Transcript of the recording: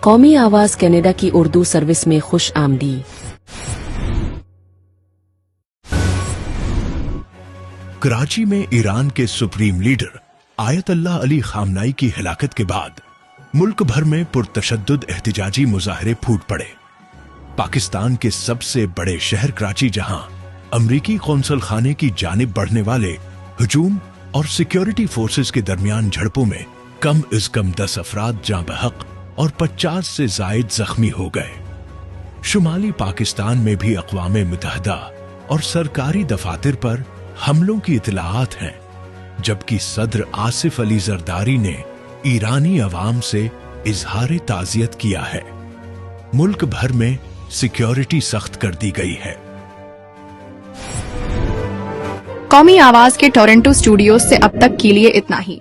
قومی آواز کینیڈا کی اردو سروس میں خوش آمدید۔ کراچی میں ایران کے سپریم لیڈر آیت اللہ علی خامنائی کی ہلاکت کے بعد ملک بھر میں پرتشدد احتجاجی مظاہرے پھوٹ پڑے۔ پاکستان کے سب سے بڑے شہر کراچی جہاں امریکی قونصل خانے کی جانب بڑھنے والے ہجوم اور سیکیورٹی فورسز کے درمیان جھڑپوں میں کم از کم 10 افراد جاں بحق اور 50 سے زائد زخمی ہو گئے۔ شمالی پاکستان میں بھی اقوام متحدہ اور سرکاری دفاتر پر حملوں کی اطلاعات ہیں، جبکہ صدر آصف علی زرداری نے ایرانی عوام سے اظہار تعزیت کیا ہے۔ ملک بھر میں سیکیورٹی سخت کر دی گئی ہے۔ قومی آواز کے ٹورنٹو اسٹوڈیوز سے اب تک کے لیے اتنا ہی۔